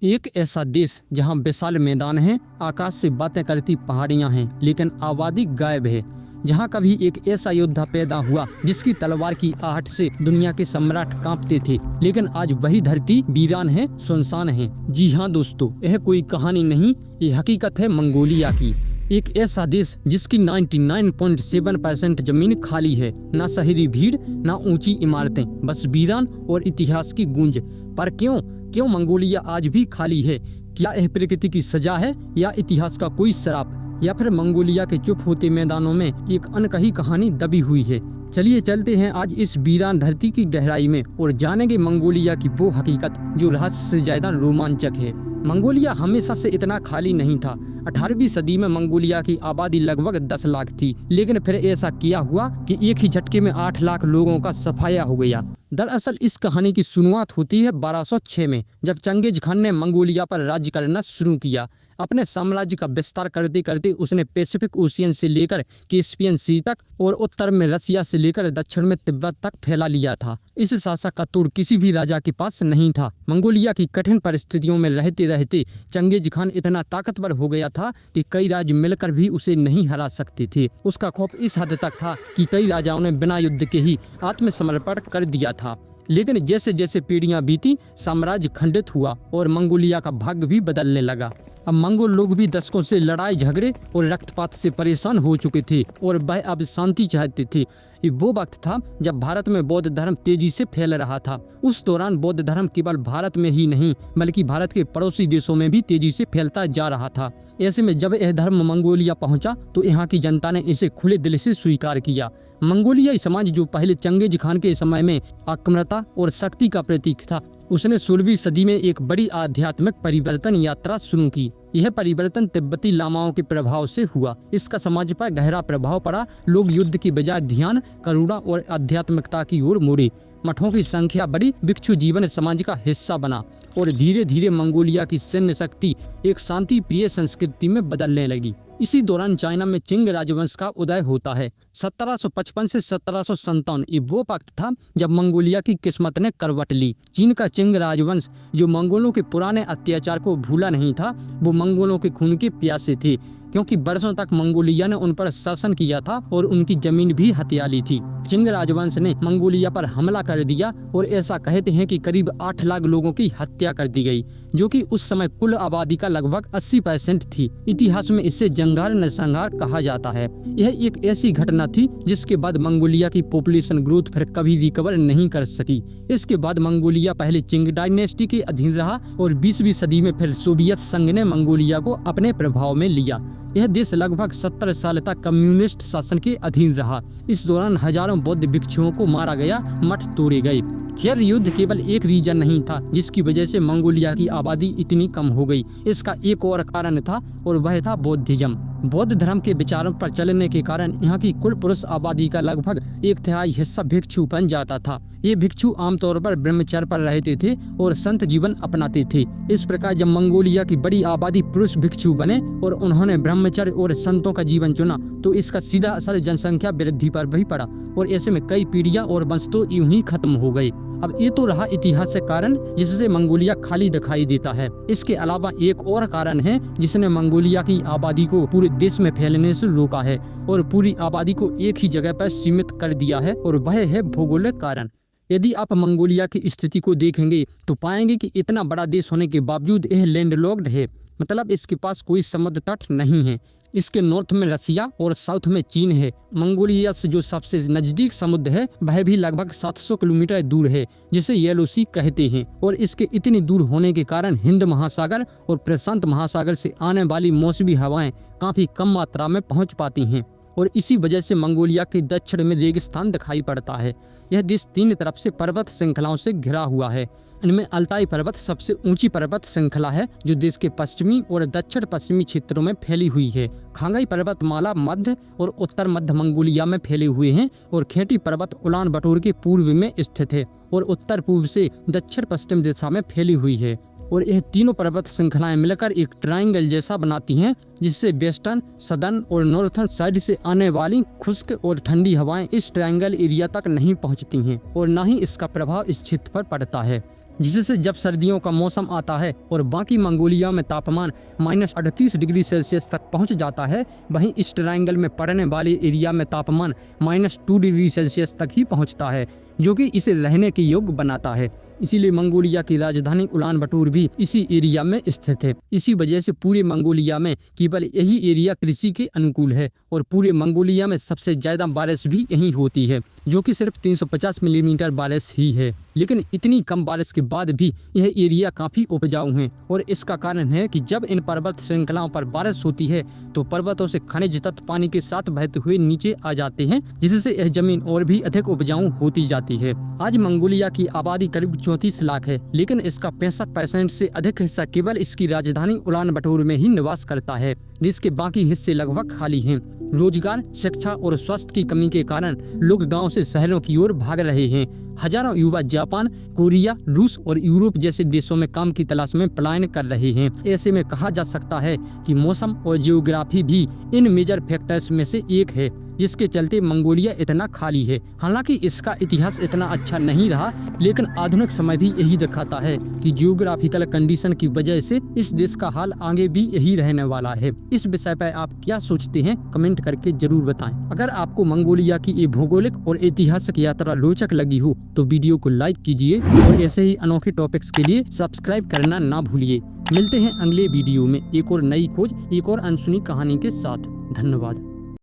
एक ऐसा देश जहां विशाल मैदान हैं, आकाश से बातें करती पहाड़ियां हैं, लेकिन आबादी गायब है। जहां कभी एक ऐसा योद्धा पैदा हुआ जिसकी तलवार की आहट से दुनिया के सम्राट कांपते थे, लेकिन आज वही धरती वीरान है, सुनसान है। जी हाँ दोस्तों, यह कोई कहानी नहीं, ये हकीकत है मंगोलिया की। एक ऐसा देश जिसकी 99.7% जमीन खाली है, ना शहरी भीड़, ना ऊंची इमारतें, बस वीरान और इतिहास की गूंज। पर क्यों मंगोलिया आज भी खाली है? क्या यह प्रकृति की सजा है, या इतिहास का कोई श्राप, या फिर मंगोलिया के चुप होते मैदानों में एक अनकही कहानी दबी हुई है? चलिए चलते हैं आज इस वीरान धरती की गहराई में और जानेंगे मंगोलिया की वो हकीकत जो रहस्य से ज्यादा रोमांचक है। मंगोलिया हमेशा से इतना खाली नहीं था। 18वीं सदी में मंगोलिया की आबादी लगभग 10 लाख थी, लेकिन फिर ऐसा किया हुआ कि एक ही झटके में 8 लाख लोगों का सफाया हो गया। दरअसल इस कहानी की शुरुआत होती है 1206 में, जब चंगेज खान ने मंगोलिया पर राज्य करना शुरू किया। अपने साम्राज्य का विस्तार करते करते उसने पैसिफिक ओशियन से लेकर कैस्पियन सी तक और उत्तर में रसिया से लेकर दक्षिण में तिब्बत तक फैला लिया था। इस शासक का तोड़ किसी भी राजा के पास नहीं था। मंगोलिया की कठिन परिस्थितियों में रहते रहते चंगेज खान इतना ताकतवर हो गया था कि कई राज्य मिलकर भी उसे नहीं हरा सकते थे। उसका खौफ इस हद तक था कि कई राजाओं ने बिना युद्ध के ही आत्मसमर्पण कर दिया था। लेकिन जैसे जैसे पीढ़ियां बीती, साम्राज्य खंडित हुआ और मंगोलिया का भाग्य भी बदलने लगा। अब मंगोल लोग भी दशकों से लड़ाई झगड़े और रक्तपात से परेशान हो चुके थे और वह अब शांति चाहते थे। ये वो वक्त था जब भारत में बौद्ध धर्म तेजी से फैल रहा था। उस दौरान बौद्ध धर्म केवल भारत में ही नहीं बल्कि भारत के पड़ोसी देशों में भी तेजी से फैलता जा रहा था। ऐसे में जब यह धर्म मंगोलिया पहुंचा तो यहाँ की जनता ने इसे खुले दिल से स्वीकार किया। मंगोलियाई समाज, जो पहले चंगेज खान के समय में आक्रामकता और शक्ति का प्रतीक था, उसने 16वीं सदी में एक बड़ी आध्यात्मिक परिवर्तन यात्रा शुरू की। यह परिवर्तन तिब्बती लामाओं के प्रभाव से हुआ। इसका समाज पर गहरा प्रभाव पड़ा। लोग युद्ध की बजाय ध्यान, करुणा और आध्यात्मिकता की ओर मुड़े। मठों की संख्या बढ़ी, भिक्षु जीवन समाज का हिस्सा बना और धीरे धीरे मंगोलिया की सैन्य शक्ति एक शांति प्रिय संस्कृति में बदलने लगी। इसी दौरान चाइना में चिंग राजवंश का उदय होता है। 1755 से 1757 ये वो वक्त था जब मंगोलिया की किस्मत ने करवट ली। चीन का चिंग राजवंश, जो मंगोलों के पुराने अत्याचार को भूला नहीं था, वो मंगोलों के खून के प्यासे थे, क्योंकि बरसों तक मंगोलिया ने उन पर शासन किया था और उनकी जमीन भी हथिया ली थी। चिंग राजवंश ने मंगोलिया पर हमला कर दिया और ऐसा कहते हैं कि करीब 8 लाख लोगों की हत्या कर दी गई, जो कि उस समय कुल आबादी का लगभग 80% थी। इतिहास में इसे जंगार नरसंहार कहा जाता है। यह एक ऐसी घटना थी जिसके बाद मंगोलिया की पॉपुलेशन ग्रोथ फिर कभी रिकवर नहीं कर सकी। इसके बाद मंगोलिया पहले चिंग डायनेस्टी के अधीन रहा और 20वीं सदी में फिर सोवियत संघ ने मंगोलिया को अपने प्रभाव में लिया। यह देश लगभग 70 साल तक कम्युनिस्ट शासन के अधीन रहा। इस दौरान हजारों बौद्ध भिक्षुओं को मारा गया, मठ तोड़े गए। खैर, युद्ध केवल एक रीजन नहीं था जिसकी वजह से मंगोलिया की आबादी इतनी कम हो गई। इसका एक और कारण था और वह था बौद्धिज्म। बौद्ध धर्म के विचारों पर चलने के कारण यहाँ की कुल पुरुष आबादी का लगभग 1/3 हिस्सा भिक्षु बन जाता था। ये भिक्षु आमतौर पर ब्रह्मचर्य पर रहते थे और संत जीवन अपनाते थे। इस प्रकार जब मंगोलिया की बड़ी आबादी पुरुष भिक्षु बने और उन्होंने ब्रह्मचर्य और संतों का जीवन चुना, तो इसका सीधा असर जनसंख्या वृद्धि पर भी पड़ा और ऐसे में कई पीढ़ियां और वंश तो यूं ही खत्म हो गए। अब ये तो रहा इतिहास से कारण जिससे मंगोलिया खाली दिखाई देता है। इसके अलावा एक और कारण है जिसने मंगोलिया की आबादी को पूरे देश में फैलने से रोका है और पूरी आबादी को एक ही जगह पर सीमित कर दिया है, और वह है भौगोलिक कारण। यदि आप मंगोलिया की स्थिति को देखेंगे तो पाएंगे कि इतना बड़ा देश होने के बावजूद यह लैंडलॉक्ड है, मतलब इसके पास कोई समुद्र तट नहीं है। इसके नॉर्थ में रसिया और साउथ में चीन है। मंगोलिया से जो सबसे नजदीक समुद्र है वह भी लगभग 700 किलोमीटर दूर है, जिसे येलो सी कहते हैं। और इसके इतनी दूर होने के कारण हिंद महासागर और प्रशांत महासागर से आने वाली मौसमी हवाएं काफी कम मात्रा में पहुंच पाती हैं और इसी वजह से मंगोलिया के दक्षिण में रेगिस्तान दिखाई पड़ता है। यह देश 3 तरफ से पर्वत श्रृंखलाओं से घिरा हुआ है। इनमें अल्ताई पर्वत सबसे ऊंची पर्वत श्रृंखला है, जो देश के पश्चिमी और दक्षिण पश्चिमी क्षेत्रों में फैली हुई है। खांगाई पर्वतमाला मध्य और उत्तर मध्य मंगोलिया में फैले हुए हैं और खेटी पर्वत उलान बटोर के पूर्व में स्थित है और उत्तर पूर्व से दक्षिण पश्चिम दिशा में फैली हुई है। और यह तीनों पर्वत श्रृंखलाएं मिलकर एक ट्रायंगल जैसा बनाती हैं, जिससे वेस्टर्न, सदर्न और नॉर्थर्न साइड से आने वाली खुश्क और ठंडी हवाएं इस ट्रायंगल एरिया तक नहीं पहुंचती हैं और न ही इसका प्रभाव इस क्षेत्र पर पड़ता है। जिससे जब सर्दियों का मौसम आता है और बाकी मंगोलिया में तापमान -38 डिग्री सेल्सियस तक पहुंच जाता है, वहीं इस ट्रायंगल में पड़ने वाले एरिया में तापमान -2 डिग्री सेल्सियस तक ही पहुंचता है, जो कि इसे रहने के योग्य बनाता है। इसीलिए मंगोलिया की राजधानी उलान बटोर भी इसी एरिया में स्थित है। इसी वजह से पूरे मंगोलिया में केवल यही एरिया कृषि के अनुकूल है और पूरे मंगोलिया में सबसे ज़्यादा बारिश भी यहीं होती है, जो कि सिर्फ 350 मिलीमीटर बारिश ही है। लेकिन इतनी कम बारिश के बाद भी यह एरिया काफ़ी उपजाऊ है और इसका कारण है कि जब इन पर्वत श्रृंखलाओं पर बारिश होती है तो पर्वतों से खनिज तत्व पानी के साथ बहते हुए नीचे आ जाते हैं, जिससे यह जमीन और भी अधिक उपजाऊ होती जाती है। आज मंगोलिया की आबादी करीब 34 लाख है, लेकिन इसका 65% से अधिक हिस्सा केवल इसकी राजधानी उलान बटोर में ही निवास करता है, जिसके बाकी हिस्से लगभग खाली हैं। रोजगार, शिक्षा और स्वास्थ्य की कमी के कारण लोग गांव से शहरों की ओर भाग रहे हैं। हजारों युवा जापान, कोरिया, रूस और यूरोप जैसे देशों में काम की तलाश में पलायन कर रहे हैं। ऐसे में कहा जा सकता है कि मौसम और जियोग्राफी भी इन मेजर फैक्टर्स में से एक है, जिसके चलते मंगोलिया इतना खाली है। हालांकि इसका इतिहास इतना अच्छा नहीं रहा, लेकिन आधुनिक समय भी यही दिखाता है कि जियोग्राफिकल कंडीशन की वजह से इस देश का हाल आगे भी यही रहने वाला है। इस विषय पर आप क्या सोचते हैं, कमेंट करके जरूर बताएं। अगर आपको मंगोलिया की ये भौगोलिक और ऐतिहासिक यात्रा रोचक लगी हो तो वीडियो को लाइक कीजिए और ऐसे ही अनोखे टॉपिक्स के लिए सब्सक्राइब करना ना भूलिए। मिलते हैं अगले वीडियो में एक और नई खोज, एक और अनसुनी कहानी के साथ। धन्यवाद।